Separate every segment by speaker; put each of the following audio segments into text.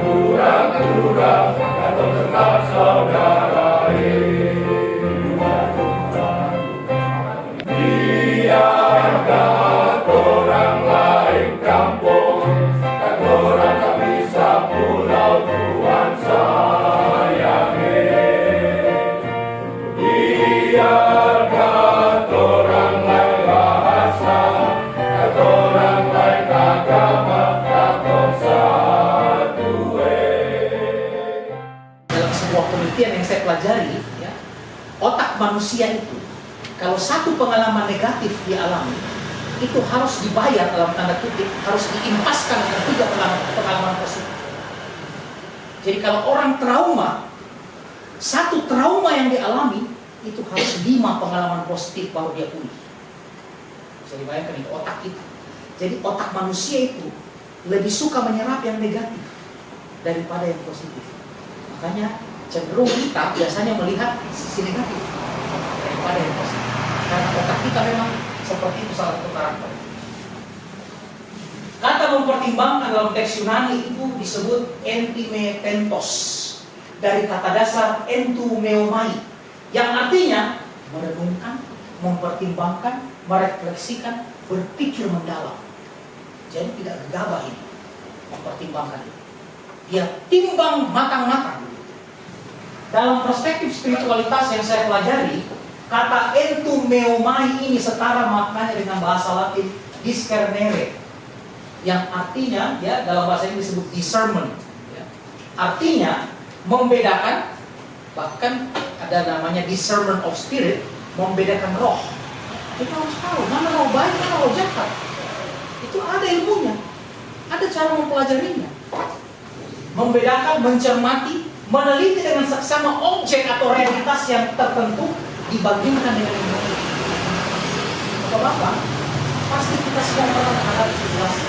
Speaker 1: pura-pura atau tetap saudara. Biarkan orang lain kampung, dan orang tak bisa pulau Tuhan sayangi. Biarkan orang lain bahasa, dan orang lain agama, takut satu.
Speaker 2: Dalam sebuah penelitian yang saya pelajari, ya, otak manusia itu kalau satu pengalaman negatif dialami, itu harus dibayar dalam tanda kutip, harus diimpaskan dengan 3 pengalaman positif. Jadi kalau orang trauma, satu trauma yang dialami, itu harus 5 pengalaman positif baru dia pulih. Bisa dibayangkan itu otak kita. Jadi otak manusia itu lebih suka menyerap yang negatif daripada yang positif. Makanya cenderung kita biasanya melihat sisi negatif daripada yang positif. Karena otak kita memang seperti itu, salah satu karakter. Kata mempertimbangkan dalam teks Yunani itu disebut entimetentos, dari kata dasar entumeomai, yang artinya merenungkan, mempertimbangkan, merefleksikan, berpikir mendalam. Jadi tidak gegabah ini, mempertimbangkan ini. Dia timbang matang-matang. Dalam perspektif spiritualitas yang saya pelajari, kata entumeomai ini setara maknanya dengan bahasa Latin discernere, yang artinya, ya, dalam bahasa ini disebut discernment, ya. Artinya membedakan, bahkan ada namanya discernment of spirit, membedakan roh. Kita harus tahu mana roh baik, mana roh jahat. Itu ada ilmunya, ada cara mempelajarinya. Membedakan, mencermati, meneliti dengan seksama objek atau realitas yang tertentu dibandingkan dengan yang lain. Bapak-bapak, pasti kita semua pernah menghadapi situasi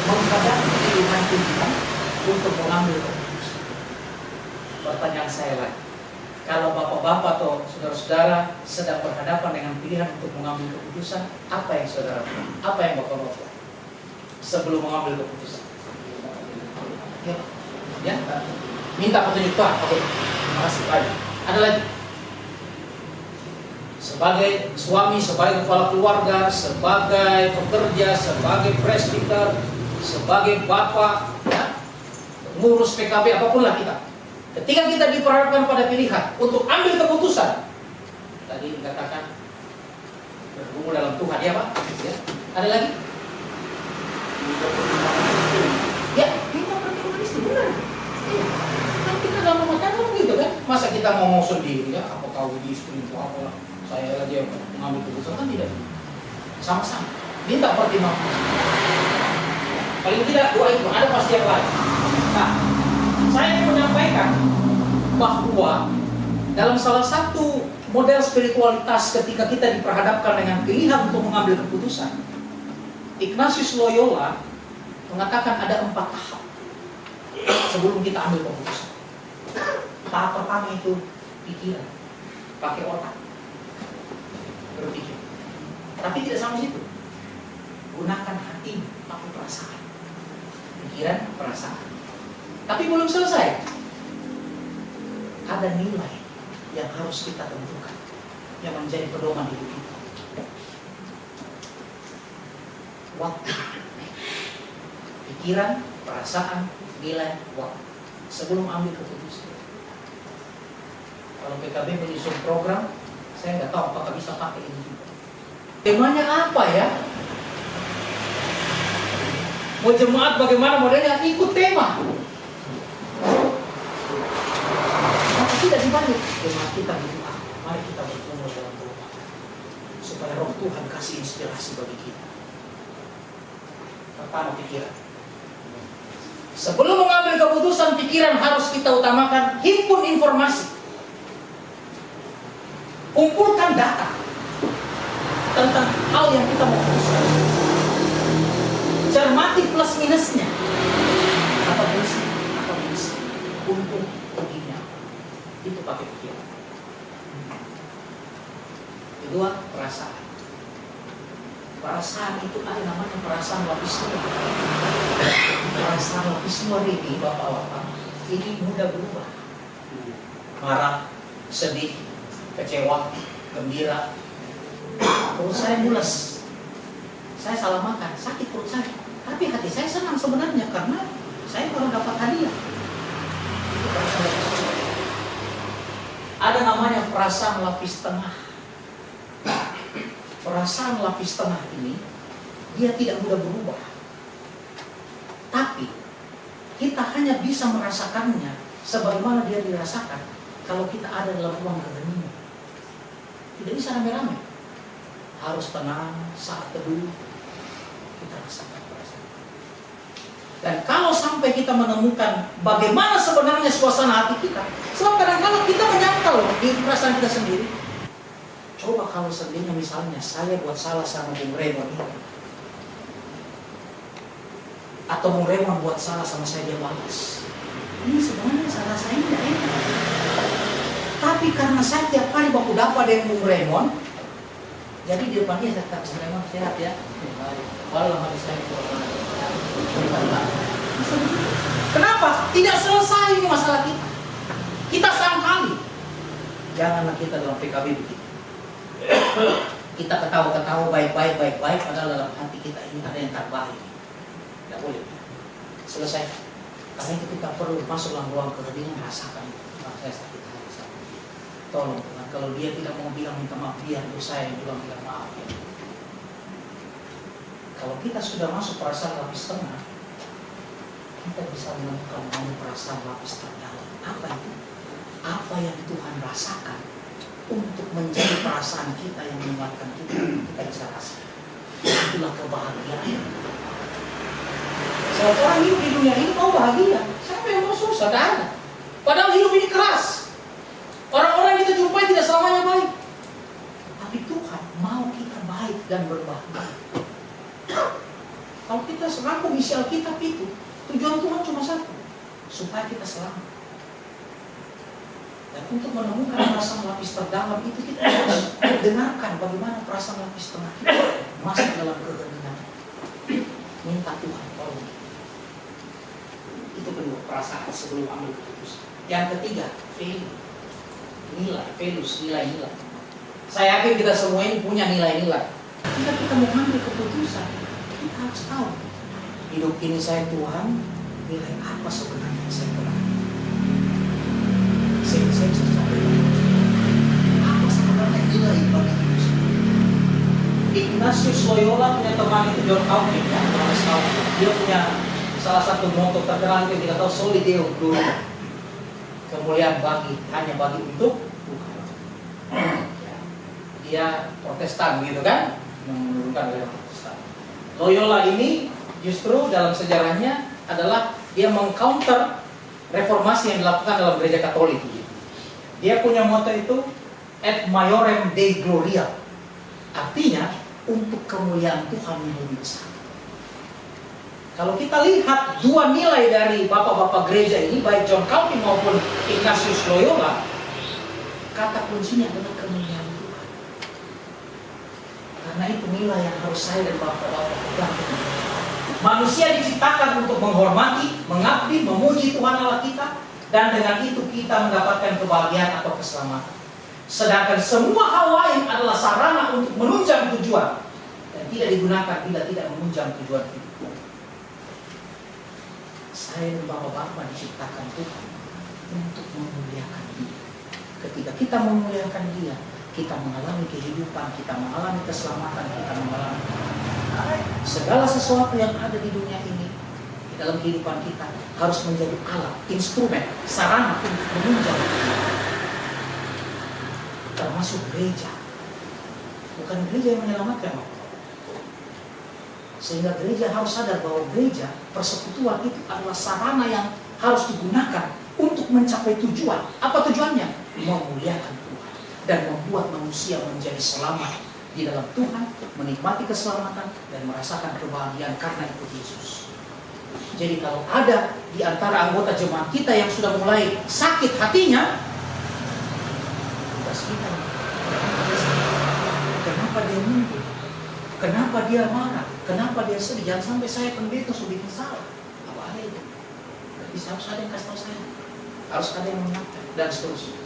Speaker 2: menghadapi pilihan kita untuk mengambil keputusan. Pertanyaan saya lagi, kalau bapak-bapak atau saudara-saudara sedang berhadapan dengan pilihan untuk mengambil keputusan, apa yang saudara lakukan? Apa yang bapak lakukan sebelum mengambil keputusan? Ya, minta petunjuk Tuhan. Oke, terima kasih. Baik. Ada lagi? Sebagai suami, sebagai kepala keluarga, sebagai pekerja, sebagai presbiter, sebagai bapak, ya, ngurus PKB, apapun lah kita. Ketika kita diperhadapkan pada pilihan untuk ambil keputusan, tadi dikatakan bergumul dalam Tuhan, ya Pak? Ya. Ada lagi? Ya, kita pertimbangan istri, benar. Ya. Kan kita dalam rumah tangga begitu kan? Masa kita mau sendiri, ya? Apa kau di istri itu apa? Saya aja mengambil keputusan, kan tidak. Sama-sama minta pertimbangan. Paling tidak dua itu, ada pasti yang lain. Nah, saya ingin menyampaikan bahwa dalam salah satu model spiritualitas ketika kita diperhadapkan dengan pilihan untuk mengambil keputusan, Ignatius Loyola mengatakan ada 4 tahap sebelum kita ambil keputusan. Tahap pertama itu pikiran, pakai otak, berpikir. Tapi tidak sampai situ. Gunakan hati, pakai perasaan. Pikiran, perasaan. Tapi belum selesai. Ada nilai yang harus kita tentukan, yang menjadi pedoman hidup kita. Waktu. Pikiran, perasaan, nilai, waktu. Sebelum ambil keputusan. Kalau PKB menyusun program, saya nggak tahu apakah bisa pakai ini juga. Temanya apa ya? Mau jemaat bagaimana modelnya? Ikut tema. Maka tidak dibalik. Jemaat kita berdoa. Mari kita berkumpul dalam doa supaya Roh Tuhan kasih inspirasi bagi kita. Pertama, pikiran. Sebelum mengambil keputusan, pikiran harus kita utamakan. Himpun informasi. Kumpulkan data tentang hal yang kita mau putuskan. Cermati plus minusnya. Apa bersih, apa bersih. Untung, ruginya. Itu pakai pikiran. Kedua, perasaan. Perasaan itu ada namanya perasaan lapis dua. Perasaan lapis luar ini, Bapak-Bapak, ini mudah berubah. Marah, sedih, kecewa, gembira. Perut saya mules. Saya salah makan, sakit perut saya. Tapi hati saya senang sebenarnya karena saya baru dapat hadiah. Itu perasaan lapis luar. Ada namanya perasaan lapis tengah. Perasaan lapis tengah ini, dia tidak mudah berubah. Tapi kita hanya bisa merasakannya sebagaimana dia dirasakan kalau kita ada dalam ruang keheningan. Tidak bisa rame-rame. Harus tenang, saat teduh, kita rasakan perasaan. Dan kalau sampai kita menemukan bagaimana sebenarnya suasana hati kita, sebab kadang-kadang kita menyangkal di perasaan kita sendiri. Coba kalau seandainya misalnya saya buat salah sama Bung Raymond ini, atau Bung Raymond buat salah sama saya, dia balas. Ini sebenarnya salah saya tidak enak. Tapi karena saya tiap hari baku dapat dengan Bung Raymond, jadi di depannya saya kata, Bung Raymond sehat ya. Walau hati saya kenapa? Tidak selesai ini masalah kita. Kita sangkali. Janganlah kita dalam PKB begitu. Kita ketawa-ketawa baik-baik, padahal dalam hati kita ini ada yang tak baik. Tidak boleh. Selesai. Karena itu kita perlu masuk dalam ruang keheningan, rasakan. Saya sakit hati saya. Tolong, kalau dia tidak mau bilang minta maaf, biar saya yang bilang maaf. Ya. Kalau kita sudah masuk perasaan lapis tengah, kita bisa menemukan perasaan lapis terdalam. Apa itu? Apa yang Tuhan rasakan untuk menjadi perasaan kita yang menguatkan kita bisa rasakan. Itulah kebahagiaan. Sebab orang hidup di dunia ini mau bahagia. Siapa yang mau susah? Tidak ada. Padahal hidup ini keras. Orang-orang yang kita jumpai tidak selamanya baik. Tapi Tuhan mau kita baik dan berbahagia. Kalau kita serangkum isi Alkitab itu, tujuan Tuhan cuma satu, supaya kita selamat. Dan untuk menemukan perasaan lapis terdalam itu, kita harus dengarkan bagaimana perasaan lapis tengah kita masuk dalam keheningan. Minta Tuhan tolong. Itu kedua, perasaan sebelum ambil keputusan. Yang ketiga, value. Nilai-nilai. Saya yakin kita semua ini punya nilai-nilai. Ketika kita mau ambil keputusan, kita harus tahu, hidup ini saya Tuhan, nilai apa sebenarnya yang saya pegang. Saya bisa sampai apa sebenarnya nilai bagi hidup saya. Ignatius Loyola punya teman itu John Calvin, ya, dia punya salah satu moto terkenal yang kita tahu, Soli Deo Gloria. Kemuliaan hanya bagi untuk Tuhan. Dia Protestan gitu kan, menurunkan dari Protestan. Loyola ini justru dalam sejarahnya adalah dia mengcounter reformasi yang dilakukan dalam gereja Katolik. Dia punya moto itu Et Maiorem Dei Gloria. Artinya untuk kemuliaan Tuhan yang lebih besar. Kalau kita lihat dua nilai dari bapak-bapak gereja ini, baik John Calvin maupun Ignatius Loyola, kata kuncinya adalah kemuliaan Tuhan. Karena itu nilai yang harus saya dan bapak-bapak pegang. Manusia diciptakan untuk menghormati, mengabdi, memuji Tuhan Allah kita, dan dengan itu kita mendapatkan kebahagiaan atau keselamatan. Sedangkan semua hal lain adalah sarana untuk menunjang tujuan dan tidak digunakan bila tidak menunjang tujuan itu. Saya dan bapak-bapak diciptakan Tuhan untuk memuliakan Dia. Ketika kita memuliakan Dia, kita mengalami kehidupan, kita mengalami keselamatan, kita mengalami segala sesuatu yang ada di dunia ini, di dalam kehidupan kita harus menjadi alat, instrumen, sarana untuk menunjang Dia. Termasuk gereja. Bukan gereja yang menyelamatkan, sehingga gereja harus sadar bahwa gereja, persekutuan itu adalah sarana yang harus digunakan untuk mencapai tujuan. Apa tujuannya? Memuliakan Tuhan dan membuat manusia menjadi selamat di dalam Tuhan, menikmati keselamatan dan merasakan kebahagiaan karena ikut Yesus. Jadi kalau ada di antara anggota jemaat kita yang sudah mulai sakit hatinya, tugas kita, kenapa dia mundur? Kenapa dia marah? Kenapa dia sedih? Jangan sampai saya pendeta sudah bikin salah. Apa ada itu? Berarti harus ada yang kasih tahu saya. Harus ada yang mengingatkan dan seterusnya.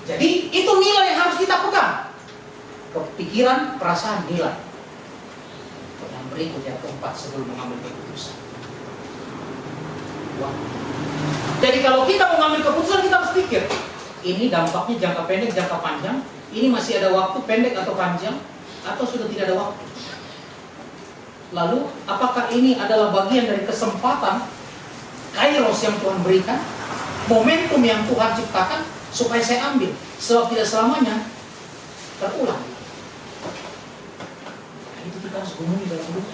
Speaker 2: Jadi itu nilai yang harus kita pegang. Kepikiran, perasaan, nilai. Yang berikut yang keempat sebelum mengambil keputusan. Wah. Jadi kalau kita mengambil keputusan kita harus pikir, ini dampaknya jangka pendek, jangka panjang. Ini masih ada waktu pendek atau panjang, atau sudah tidak ada waktu. Lalu, apakah ini adalah bagian dari kesempatan kairos yang Tuhan berikan, momentum yang Tuhan ciptakan, supaya saya ambil, sebab tidak selamanya terulang. Nah, itu kita harus gumuli dalam hidup.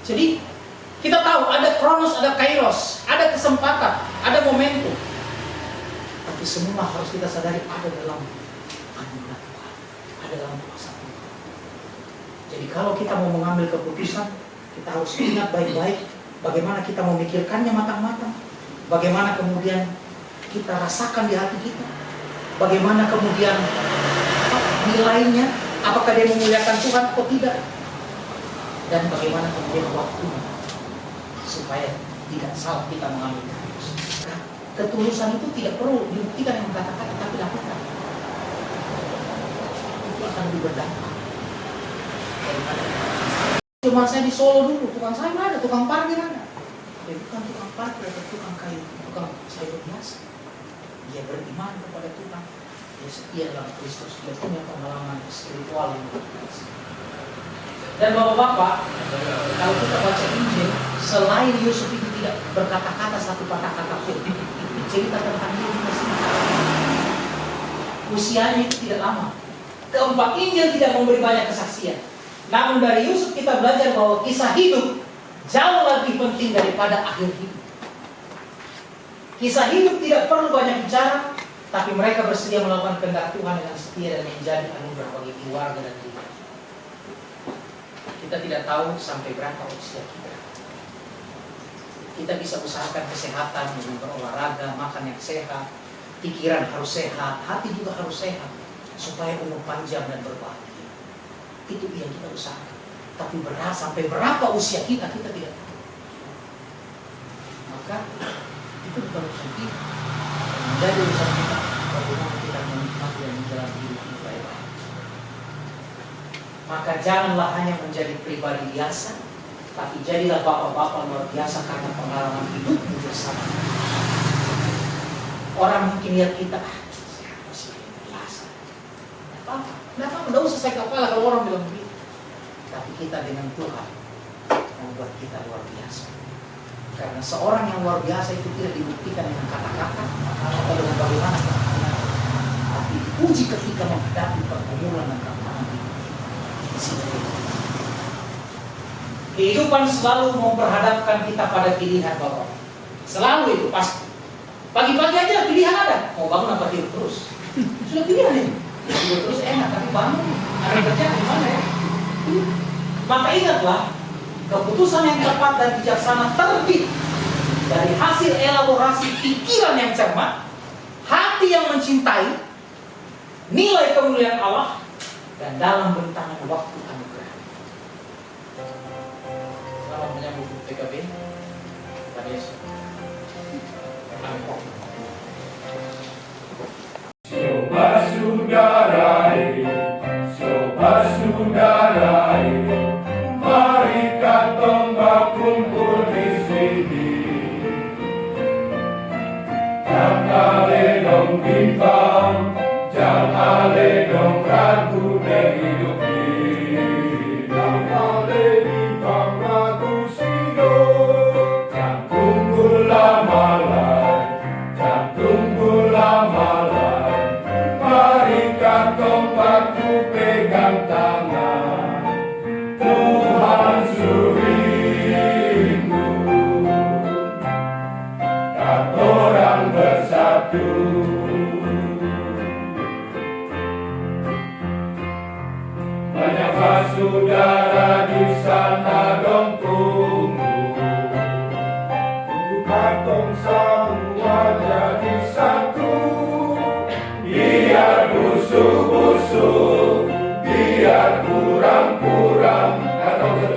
Speaker 2: Jadi, kita tahu ada kronos, ada kairos, ada kesempatan, ada momentum. Tapi semua harus kita sadari ada dalam anugerah Tuhan, ada dalam kuasa Tuhan. Jadi kalau kita mau mengambil keputusan, kita harus ingat baik-baik bagaimana kita memikirkannya matang-matang, bagaimana kemudian kita rasakan di hati kita, bagaimana kemudian nilainya, apakah dia memuliakan Tuhan atau tidak, dan bagaimana kemudian waktunya, supaya tidak salah kita mengambil keputusan. Ketulusan itu tidak perlu dibuktikan dengan kata-kata, tapi lakukan. Itu akan lebih berdampak. Cuma saya di Solo dulu, tukang sayur ada, tukang parkir ada. Dia bukan tukang parkir atau tukang kayu, tukang sayur biasa. Dia beriman kepada Tuhan, dia setia dalam Kristus, dia punya pengalaman spiritual yang luar biasa. Dan bapak-bapak, kalau kita baca Injil, selain Yusuf itu tidak berkata-kata satu kata-kata pun, cerita tentang dia juga singkat. Usianya itu tidak lama. Keempat Injil tidak memberi banyak kesaksian. Namun dari Yusuf kita belajar bahwa kisah hidup jauh lebih penting daripada akhir hidup. Kisah hidup tidak perlu banyak bicara, tapi mereka bersedia melakukan kehendak Tuhan dengan setia dan menjadi anugerah bagi keluarga dan diri. Kita tidak tahu sampai berapa usia kita. Kita bisa usahakan kesehatan dengan berolahraga, makan yang sehat, pikiran harus sehat, hati juga harus sehat, supaya umur panjang dan berbahagia. Itu yang kita usahakan. Tapi sampai berapa usia kita tidak tahu. Maka itu bukan urusan kita. Menjadi urusan kita bagaimana kita menikmati dan menjalani hidup kita baik-baik. Maka janganlah hanya menjadi pribadi biasa, tapi jadilah bapak-bapak luar biasa karena pengalaman hidup bersama. Orang mungkin lihat kita, siapa sih biasa? Tidak usah saya kepala kalau orang bilang begitu. Tapi kita dengan Tuhan membuat kita luar biasa. Karena seorang yang luar biasa itu tidak dibuktikan dengan kata-kata atau dengan bagaimana kata-kata, tapi diuji ketika menghadapi pergumulan dan tantangan hidup. Kehidupan selalu memperhadapkan kita pada pilihan Bapak. Selalu itu pasti. Pagi-pagi aja pilihan ada. Mau bangun apa tidur terus? Sudah pilihan ini. Tidur terus enak, tapi bangun. Ada kerja gimana ya? Maka ingatlah, keputusan yang tepat dan bijaksana terbit dari hasil elaborasi pikiran yang cermat, hati yang mencintai, nilai kemuliaan Allah, dan dalam bentangan waktu anugerah. Selamat menyambut PKB. Pada Yesus. Amin.
Speaker 1: Sobat saudara, mari katong berkumpul di sini. Jangan dong bimbang, jangan dong ragu dan hidup ini. Jangan bimbang ragu sido, yang kumpul lama lagi,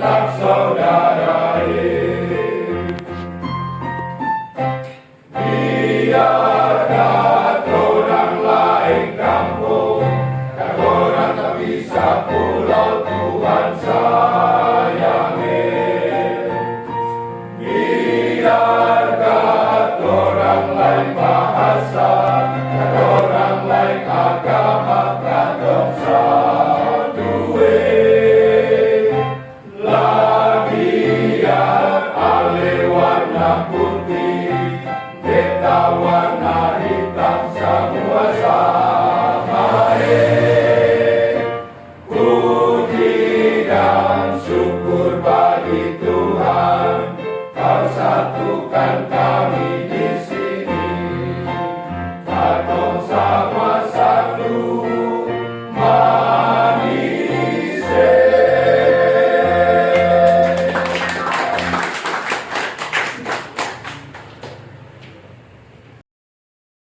Speaker 1: tetap saudara. Biar kata orang lain kampung, kata orang tak bisa pulau Tuhan sayangi. Biar kata orang lain bahasa, kata orang lain agama, kata sadue. Lagian ale warna putih, beta warna hitam, semua sama. Puji dan syukur bagi Tuhan, Kau satukan kami di